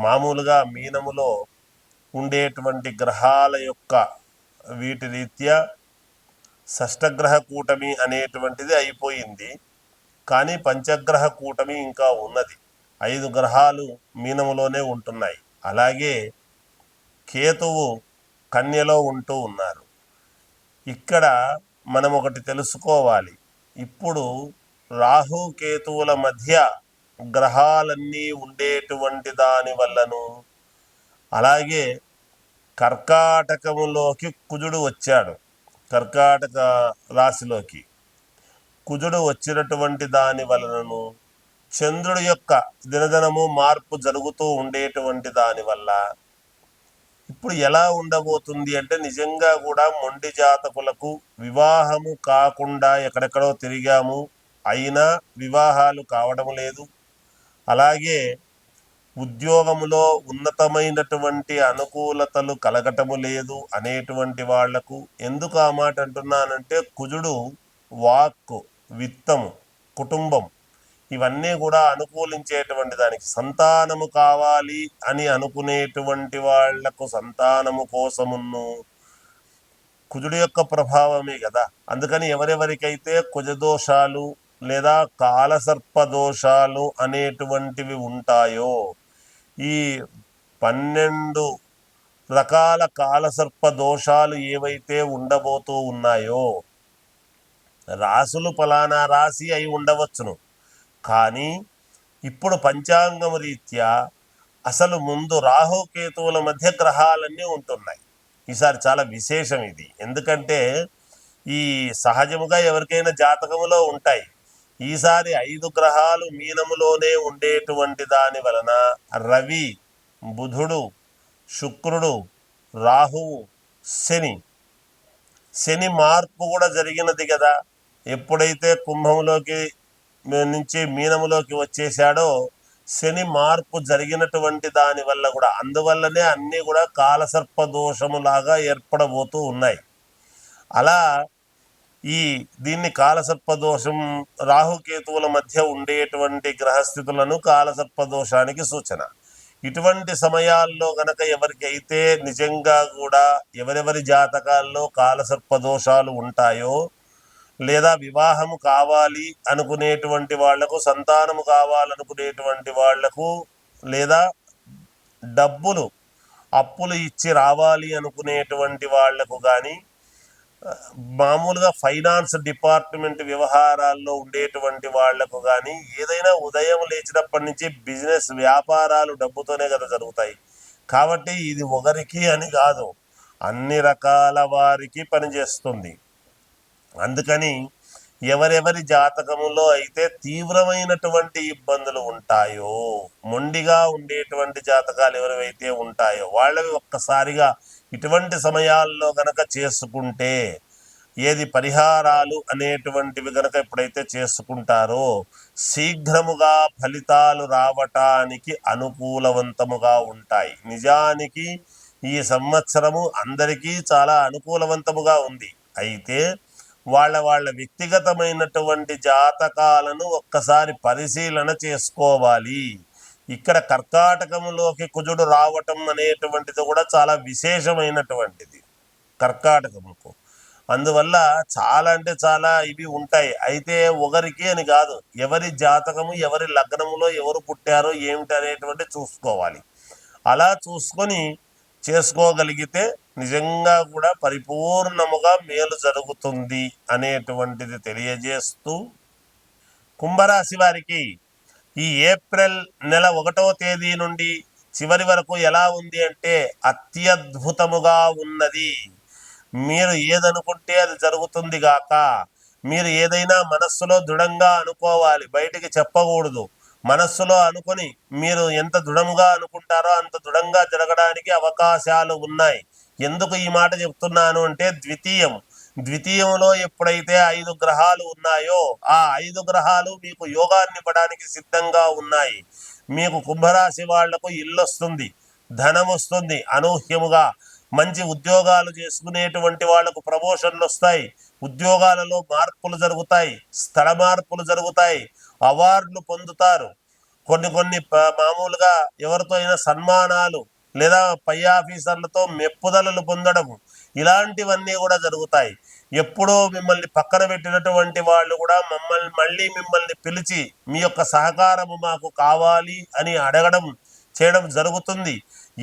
మామూలుగా మీనములో ఉండేటువంటి గ్రహాల యొక్క వీటి రీత్యా షష్టగ్రహ కూటమి అనేటువంటిది అయిపోయింది. కానీ పంచగ్రహ కూటమి ఇంకా ఉన్నది. 5 గ్రహాలు మీనములోనే ఉంటున్నాయి. అలాగే కేతువు కన్యలో ఉంటూ ఉన్నారు. ఇక్కడ మనం ఒకటి తెలుసుకోవాలి. ఇప్పుడు రాహు కేతువుల మధ్య గ్రహాలన్నీ ఉండేటువంటి దాని వల్లను, అలాగే కర్కాటకములోకి కుజుడు వచ్చాడు. కర్కాటక రాశిలోకి కుజుడు వచ్చినటువంటి దాని వలనను, చంద్రుడి యొక్క దినదినము మార్పు జరుగుతూ ఉండేటువంటి దాని వల్ల ఇప్పుడు ఎలా ఉండబోతుంది అంటే, నిజంగా కూడా మొండి జాతకులకు వివాహము కాకుండా ఎక్కడెక్కడో తిరిగాము, అయినా వివాహాలు కావడం లేదు. అలాగే ఉద్యోగములో ఉన్నతమైనటువంటి అనుకూలతలు కలగటము లేదు అనేటువంటి వాళ్లకు, ఎందుకు ఆ మాట అంటున్నానంటే, కుజుడు వాక్కు, విత్తము, కుటుంబం ఇవన్నీ కూడా అనుకూలించేటువంటి దానికి, సంతానము కావాలి అని అనుకునేటువంటి వాళ్లకు సంతానము కోసమును కుజుడు యొక్క ప్రభావమే కదా. అందుకని ఎవరెవరికైతే కుజదోషాలు లేదా కాలసర్ప దోషాలు అనేటువంటివి ఉంటాయో, ఈ 12 రకాల కాలసర్ప దోషాలు ఏవైతే ఉండబోతూ ఉన్నాయో, రాసులు ఫలానా రాశి అయి ఉండవచ్చును, కానీ ఇప్పుడు పంచాంగం రీత్యా అసలు ముందు రాహుకేతువుల మధ్య గ్రహాలన్నీ ఉంటున్నాయి. ఈసారి చాలా విశేషం ఇది. ఎందుకంటే ఈ సహజముగా ఎవరికైనా జాతకములో ఉంటాయి. ఈసారి 5 గ్రహాలు మీనములోనే ఉండేటువంటి దాని వలన రవి, బుధుడు, శుక్రుడు, రాహువు, శని మార్పు కూడా జరిగినది కదా. ఎప్పుడైతే కుంభంలోకి నుంచి మీనములోకి వచ్చేసాడో, శని మార్పు జరిగినటువంటి దాని వల్ల కూడా, అందువల్లనే అన్నీ కూడా కాలసర్ప దోషములాగా ఏర్పడబోతూ ఉన్నాయి. అలా దీన్ని కాలసర్ప దోషం, రాహుకేతువుల మధ్య ఉండేటువంటి గ్రహస్థితులను కాలసర్ప దోషానికి సూచన. ఇటువంటి సమయాల్లో గనక ఎవరికైతే నిజంగా కూడా ఎవరెవరి జాతకాల్లో కాలసర్ప దోషాలు ఉంటాయో, లేదా వివాహము కావాలి అనుకునేటువంటి వాళ్లకు, సంతానము కావాలనుకునేటువంటి వాళ్లకు, లేదా డబ్బులు అప్పులు ఇచ్చి రావాలి అనుకునేటువంటి వాళ్లకు కానీ, మామూలుగా ఫైనాన్స్ డిపార్ట్మెంట్ వ్యవహారాల్లో ఉండేటువంటి వాళ్లకు కానీ, ఏదైనా ఉదయం లేచినప్పటి నుంచి బిజినెస్ వ్యాపారాలు డబ్బుతోనే కదా జరుగుతాయి. కాబట్టి ఇది ఒకరికి అని కాదు, అన్ని రకాల వారికి పనిచేస్తుంది. అందుకని ఎవరెవరి జాతకములో అయితే తీవ్రమైనటువంటి ఇబ్బందులు ఉంటాయో, మొండిగా ఉండేటువంటి జాతకాలు ఎవరైతే ఉంటాయో, వాళ్ళవి ఒక్కసారిగా ఇటువంటి సమయాల్లో గనక చేసుకుంటే, ఏది పరిహారాలు అనేటువంటివి గనక ఎప్పుడైతే చేసుకుంటారో శీఘ్రముగా ఫలితాలు రావటానికి అనుకూలవంతముగా ఉంటాయి. నిజానికి ఈ సంవత్సరము అందరికీ చాలా అనుకూలవంతముగా ఉంది. అయితే వాళ్ళ వ్యక్తిగతమైనటువంటి జాతకాలను ఒక్కసారి పరిశీలన చేసుకోవాలి. ఇక్కడ కర్కాటకంలోకి కుజుడు రావటం అనేటువంటిది కూడా చాలా విశేషమైనటువంటిది కర్కాటకముకు. అందువల్ల చాలా అంటే చాలా ఇవి ఉంటాయి. అయితే ఒకరికి అని కాదు, ఎవరి జాతకము, ఎవరి లగ్నములో ఎవరు పుట్టారో ఏమిటి అనేటువంటి చూసుకోవాలి. అలా చూసుకొని చేసుకోగలిగితే నిజంగా కూడా పరిపూర్ణముగా మేలు జరుగుతుంది అనేటువంటిది తెలియజేస్తూ, కుంభరాశి వారికి ఈ ఏప్రిల్ నెల 1వ తేదీ నుండి చివరి వరకు ఎలా ఉంది అంటే అత్యద్భుతముగా ఉన్నది. మీరు ఏదనుకుంటే అది జరుగుతుంది గాక. మీరు ఏదైనా మనస్సులో దృఢంగా అనుకోవాలి, బయటికి చెప్పకూడదు. మనస్సులో అనుకొని మీరు ఎంత దృఢంగా అనుకుంటారో అంత దృఢంగా జరగడానికి అవకాశాలు ఉన్నాయి. ఎందుకు ఈ మాట చెప్తున్నాను అంటే, ద్వితీయంలో ఎప్పుడైతే 5 గ్రహాలు ఉన్నాయో, ఆ 5 గ్రహాలు మీకు యోగాన్ని ఇవ్వడానికి సిద్ధంగా ఉన్నాయి. మీకు కుంభరాశి వాళ్లకు ఇల్లు వస్తుంది, ధనం వస్తుంది అనూహ్యముగా. మంచి ఉద్యోగాలు చేసుకునేటువంటి వాళ్లకు ప్రమోషన్లు వస్తాయి, ఉద్యోగాలలో మార్పులు జరుగుతాయి, స్థల మార్పులు జరుగుతాయి, అవార్డులు పొందుతారు. కొన్ని మామూలుగా ఎవరితో అయినా సన్మానాలు లేదా పై ఆఫీసర్లతో మెప్పుదలలు పొందడము, ఇలాంటివన్నీ కూడా జరుగుతాయి. ఎప్పుడో మిమ్మల్ని పక్కన పెట్టినటువంటి వాళ్ళు కూడా మళ్ళీ మిమ్మల్ని పిలిచి మీ యొక్క సహకారము మాకు కావాలి అని అడగడం చేయడం జరుగుతుంది.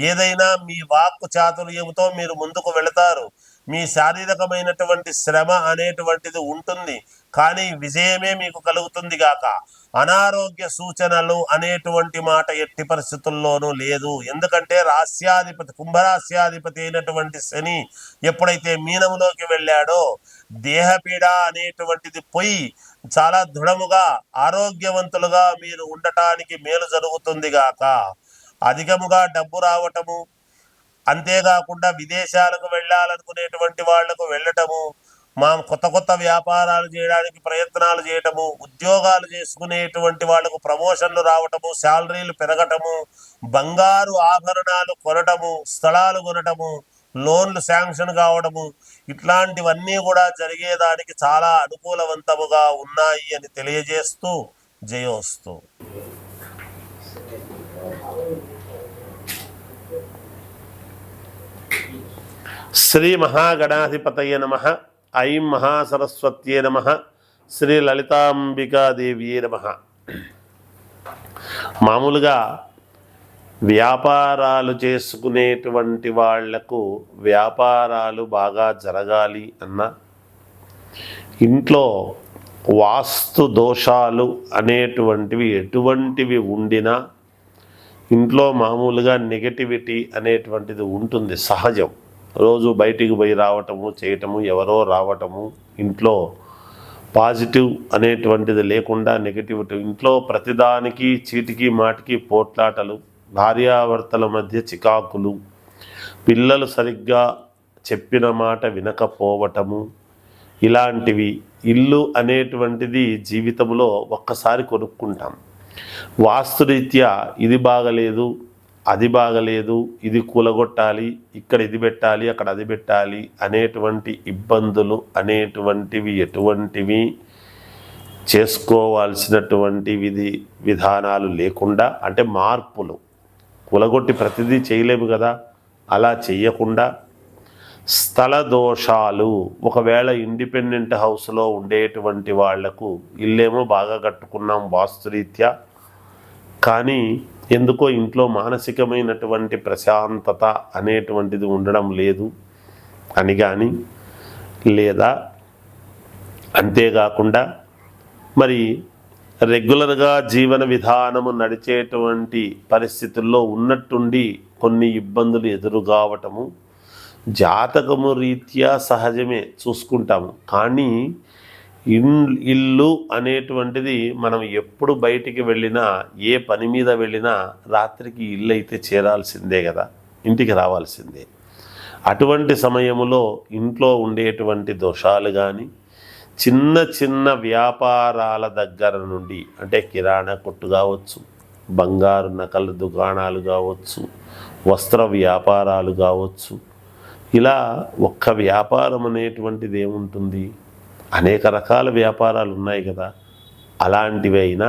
ఏదైనా మీ వాక్కు చాతుర్యముతో మీరు ముందుకు వెళతారు. మీ శారీరకమైనటువంటి శ్రమ అనేటువంటిది ఉంటుంది, కానీ విజయమే మీకు కలుగుతుంది గాక. అనారోగ్య సూచనలు అనేటువంటి మాట ఎట్టి పరిస్థితుల్లోనూ లేదు. ఎందుకంటే రాస్యాధిపతి, కుంభరాస్యాధిపతి అయినటువంటి శని ఎప్పుడైతే మీనములోకి వెళ్ళాడో దేహపీడ అనేటువంటిది పోయి చాలా దృఢముగా ఆరోగ్యవంతులుగా మీరు ఉండటానికి మేలు జరుగుతుంది గాక. అధికముగా డబ్బు రావటము, అంతేకాకుండా విదేశాలకు వెళ్ళాలనుకునేటువంటి వాళ్లకు వెళ్ళటము, కొత్త వ్యాపారాలు చేయడానికి ప్రయత్నాలు చేయటము, ఉద్యోగాలు చేసుకునేటువంటి వాళ్లకు ప్రమోషన్లు రావటము, శాలరీలు పెరగటము, బంగారు ఆభరణాలు కొనటము, స్థలాలు కొనటము, లోన్లు శాంక్షన్ కావడము, ఇట్లాంటివన్నీ కూడా జరిగేదానికి చాలా అనుకూలవంతముగా ఉన్నాయి అని తెలియజేస్తూ జయోస్తు. శ్రీ మహాగణాధిపతయ నమః. ఐం మహాసరస్వత్యే నమః. శ్రీ లలితాంబికాదేవియే నమః. మామూలుగా వ్యాపారాలు చేసుకునేటువంటి వాళ్లకు వ్యాపారాలు బాగా జరగాలి అన్నా, ఇంట్లో వాస్తు దోషాలు అనేటువంటివి ఎటువంటివి ఉండినా, ఇంట్లో మామూలుగా నెగటివిటీ అనేటువంటిది ఉంటుంది, సహజం. రోజు బయటికి పోయి రావటము చేయటము, ఎవరో రావటము, ఇంట్లో పాజిటివ్ అనేటువంటిది లేకుండా నెగటివిటీ, ఇంట్లో ప్రతిదానికి చీటికి మాటికి పోట్లాటలు, భార్యాభర్తల మధ్య చికాకులు, పిల్లలు సరిగ్గా చెప్పిన మాట వినకపోవటము, ఇలాంటివి. ఇల్లు అనేటువంటిది జీవితంలో ఒక్కసారి కొనుక్కుంటాం. వాస్తురీత్యా ఇది బాగలేదు, అది బాగలేదు, ఇది కూలగొట్టాలి, ఇక్కడ ఇది పెట్టాలి, అక్కడ అది పెట్టాలి అనేటువంటి ఇబ్బందులు అనేటువంటివి ఎటువంటివి చేసుకోవాల్సినటువంటి విధానాలు లేకుండా, అంటే మార్పులు, కూలగొట్టి ప్రతిదీ చేయలేము కదా, అలా చెయ్యకుండా స్థల దోషాలు, ఒకవేళ ఇండిపెండెంట్ హౌస్లో ఉండేటువంటి వాళ్లకు ఇల్లేమో బాగా కట్టుకున్నాం వాస్తురీత్యా, కానీ ఎందుకో ఇంట్లో మానసికమైనటువంటి ప్రశాంతత అనేటువంటిది ఉండడం లేదు అని కానీ, లేదా అంతేకాకుండా మరి రెగ్యులర్గా జీవన విధానము నడిచేటువంటి పరిస్థితుల్లో ఉన్నట్టుండి కొన్ని ఇబ్బందులు ఎదురుగావటము, జాతకము రీత్యా సహజమే చూసుకుంటాము. కానీ ఇల్లు అనేటువంటిది మనం ఎప్పుడు బయటికి వెళ్ళినా, ఏ పని మీద వెళ్ళినా రాత్రికి ఇల్లు అయితే చేరాల్సిందే కదా, ఇంటికి రావాల్సిందే. అటువంటి సమయంలో ఇంట్లో ఉండేటువంటి దోషాలు కానీ, చిన్న చిన్న వ్యాపారాల దగ్గర నుండి, అంటే కిరాణా కొట్టు కావచ్చు, బంగారు నకల దుకాణాలు కావచ్చు, వస్త్ర వ్యాపారాలు కావచ్చు, ఇలా ఒక్క వ్యాపారం అనేటువంటిది ఏముంటుంది, అనేక రకాల వ్యాపారాలు ఉన్నాయి కదా. అలాంటివైనా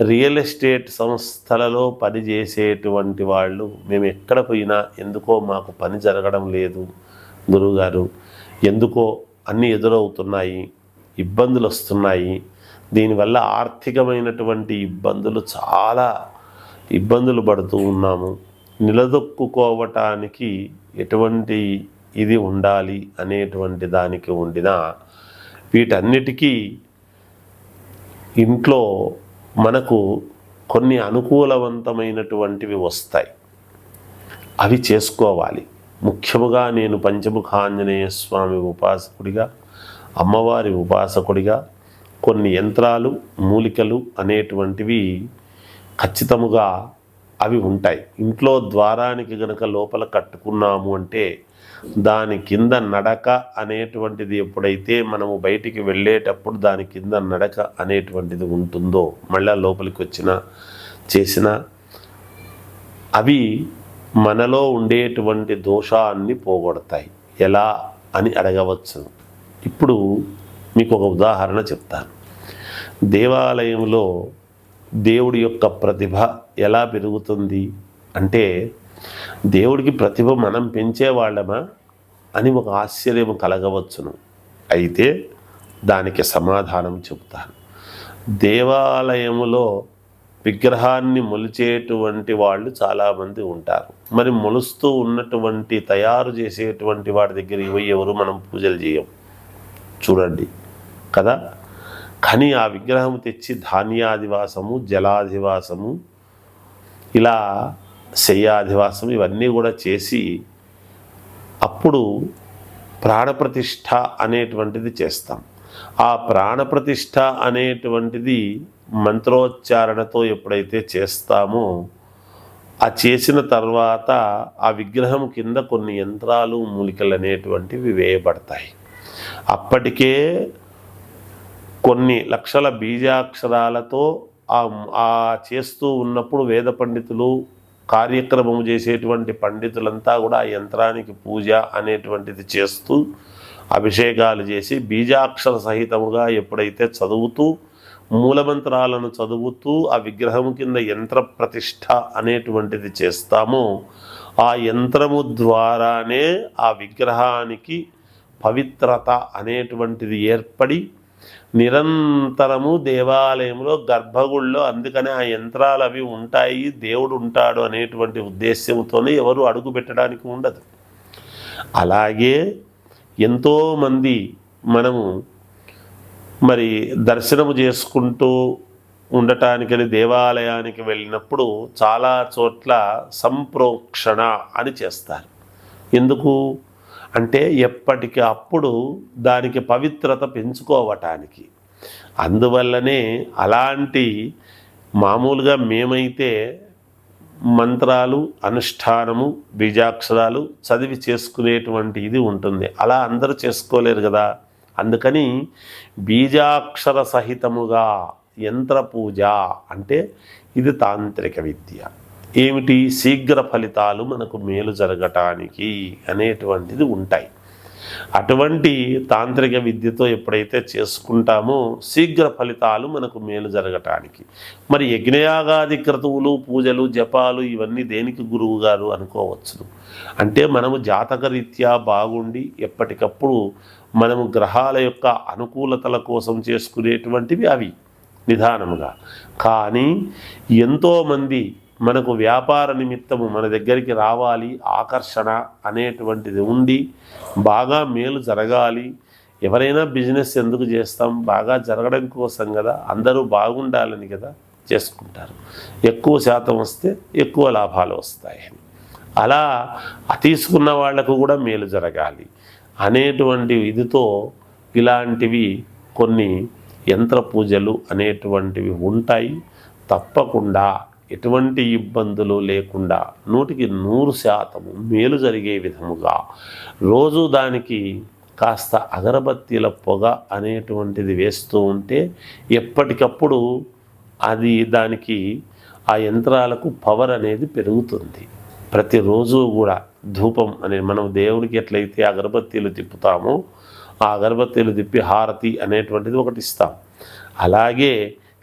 రియల్ ఎస్టేట్ సంస్థలలో పనిచేసేటువంటి వాళ్ళు, మేము ఎక్కడ పోయినా ఎందుకో మాకు పని జరగడం లేదు గురువుగారు, ఎందుకో అన్నీ ఎదురవుతున్నాయి, ఇబ్బందులు వస్తున్నాయి, దీనివల్ల ఆర్థికమైనటువంటి ఇబ్బందులు, చాలా ఇబ్బందులు పడుతూ ఉన్నాము, నిలదొక్కుకోవటానికి ఎటువంటి ఇది ఉండాలి అనేటువంటి దానికి ఉండిన వీటన్నిటికీ ఇంట్లో మనకు కొన్ని అనుకూలవంతమైనటువంటివి వస్తాయి, అవి చేసుకోవాలి. ముఖ్యముగా నేను పంచముఖాంజనేయ స్వామి ఉపాసకుడిగా, అమ్మవారి ఉపాసకుడిగా కొన్ని యంత్రాలు, మూలికలు అనేటువంటివి ఖచ్చితముగా అవి ఉంటాయి. ఇంట్లో ద్వారానికి గనక లోపల కట్టుకున్నాము అంటే దాని కింద నడక అనేటువంటిది ఎప్పుడైతే మనము బయటికి వెళ్ళేటప్పుడు దాని కింద నడక అనేటువంటిది ఉంటుందో, మళ్ళా లోపలికి వచ్చినా చేసినా అవి మనలో ఉండేటువంటి దోషాన్ని పోగొడతాయి. ఎలా అని అడగవచ్చు. ఇప్పుడు మీకు ఒక ఉదాహరణ చెప్తాను. దేవాలయంలో దేవుడి యొక్క ప్రతిభ ఎలా పెరుగుతుంది అంటే, దేవుడికి ప్రతిభ మనం పెంచేవాళ్ళమా అని ఒక ఆశ్చర్యం కలగవచ్చును. అయితే దానికి సమాధానం చెబుతాను. దేవాలయములో విగ్రహాన్ని మొలిచేటువంటి వాళ్ళు చాలామంది ఉంటారు. మరి మొలుస్తూ ఉన్నటువంటి తయారు చేసేటువంటి వాడి దగ్గరికి పోయి ఎవరు మనం పూజలు చేయం చూడండి కదా. కానీ ఆ విగ్రహం తెచ్చి ధాన్యాధివాసము, జలాధివాసము, ఇలా శయ్యాధివాసము ఇవన్నీ కూడా చేసి అప్పుడు ప్రాణప్రతిష్ఠ అనేటువంటిది చేస్తాం. ఆ ప్రాణప్రతిష్ఠ అనేటువంటిది మంత్రోచ్చారణతో ఎప్పుడైతే చేస్తామో ఆ చేసిన తర్వాత ఆ విగ్రహం కింద కొన్ని యంత్రాలు, మూలికలు అనేటువంటివి వేయబడతాయి. అప్పటికే కొన్ని లక్షల బీజాక్షరాలతో ఆ చేస్తూ ఉన్నప్పుడు వేద పండితులు, కార్యక్రమం చేసేటువంటి పండితులంతా కూడా ఆ యంత్రానికి పూజ అనేటువంటిది చేస్తూ అభిషేకాలు చేసి బీజాక్షర సహితముగా ఎప్పుడైతే చదువుతూ మూలమంత్రాలను చదువుతూ ఆ విగ్రహం కింద యంత్ర ప్రతిష్ఠ అనేటువంటిది చేస్తామో ఆ యంత్రము ద్వారానే ఆ విగ్రహానికి పవిత్రత అనేటువంటిది ఏర్పడి నిరంతరము దేవాలయంలో గర్భగుడిలో, అందుకనే ఆ యంత్రాలు అవి ఉంటాయి, దేవుడు ఉంటాడు అనేటువంటి ఉద్దేశ్యంతోనే ఎవరు అడుగు పెట్టడానికి ఉండదు. అలాగే ఎంతోమంది మనము మరి దర్శనము చేసుకుంటూ ఉండటానికని దేవాలయానికి వెళ్ళినప్పుడు చాలా చోట్ల సంప్రోక్షణ అని చేస్తారు. ఎందుకు అంటే ఎప్పటికి అప్పుడు దానికి పవిత్రత పెంచుకోవటానికి. అందువల్లనే అలాంటి మామూలుగా మేమైతే మంత్రాలు, అనుష్ఠానము, బీజాక్షరాలు చదివి చేసుకునేటువంటి ఇది ఉంటుంది. అలా అందరూ చేసుకోలేరు కదా. అందుకని బీజాక్షర సహితముగా యంత్ర పూజ అంటే ఇది తాంత్రిక విద్య. ఏమిటి? శీఘ్ర ఫలితాలు మనకు మేలు జరగటానికి అనేటువంటిది ఉంటాయి. అటువంటి తాంత్రిక విద్యతో ఎప్పుడైతే చేసుకుంటామో శీఘ్ర ఫలితాలు మనకు మేలు జరగటానికి. మరి యజ్ఞయాగాది క్రతువులు, పూజలు, జపాలు ఇవన్నీ దేనికి గురువు గారు అనుకోవచ్చును అంటే, మనము జాతకరీత్యా బాగుండి ఎప్పటికప్పుడు మనము గ్రహాల యొక్క అనుకూలతల కోసం చేసుకునేటువంటివి అవి నిదానముగా. కానీ ఎంతోమంది మనకు వ్యాపార నిమిత్తము మన దగ్గరికి రావాలి, ఆకర్షణ అనేటువంటిది ఉండి బాగా మేలు జరగాలి. ఎవరైనా బిజినెస్ ఎందుకు చేస్తాం? బాగా జరగడం కోసం కదా, అందరూ బాగుండాలని కదా చేసుకుంటారు. ఎక్కువ శాతం వస్తే ఎక్కువ లాభాలు వస్తాయని. అలా తీసుకున్న వాళ్లకు కూడా మేలు జరగాలి అనేటువంటి ఇదితో ఇలాంటివి కొన్ని యంత్ర పూజలు అనేటువంటివి ఉంటాయి. తప్పకుండా ఎటువంటి ఇబ్బందులు లేకుండా 100% మేలు జరిగే విధముగా రోజు దానికి కాస్త అగరబత్తీల పొగ అనేటువంటిది వేస్తూ ఉంటే ఎప్పటికప్పుడు అది దానికి ఆ యంత్రాలకు పవర్ అనేది పెరుగుతుంది. ప్రతిరోజు కూడా ధూపం అనేది మనం దేవుడికి ఎట్లయితే అగరబత్తీలు తిప్పుతామో ఆ అగరబత్తీలు తిప్పి హారతి అనేటువంటిది ఒకటి ఇస్తాం. అలాగే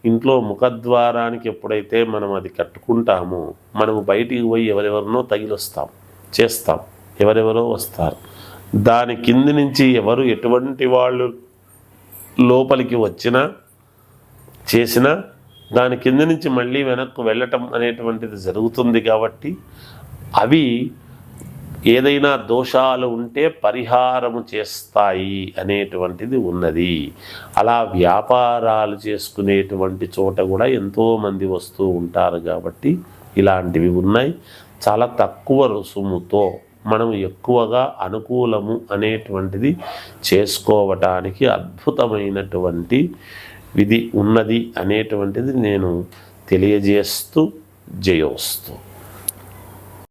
ఇంట్లో ముఖద్వారానికి ఎప్పుడైతే మనం అది కట్టుకుంటామో మనము బయటికి పోయి ఎవరెవరినో తగిలొస్తాం, చేస్తాం, ఎవరెవరో వస్తారు. దాని కింది నుంచి ఎవరు ఎటువంటి వాళ్ళు లోపలికి వచ్చినా చేసినా దాని కింద నుంచి మళ్ళీ వెనక్కు వెళ్ళటం అనేటువంటిది జరుగుతుంది. కాబట్టి అవి ఏదైనా దోషాలు ఉంటే పరిహారము చేస్తాయి అనేటువంటిది ఉన్నది. అలా వ్యాపారాలు చేసుకునేటువంటి చోట కూడా ఎంతోమంది వస్తూ ఉంటారు. కాబట్టి ఇలాంటివి ఉన్నాయి. చాలా తక్కువ రుసుముతో మనం ఎక్కువగా అనుకూలము అనేటువంటిది చేసుకోవటానికి అద్భుతమైనటువంటి విధి ఉన్నది అనేటువంటిది నేను తెలియజేస్తూ జయోస్తు.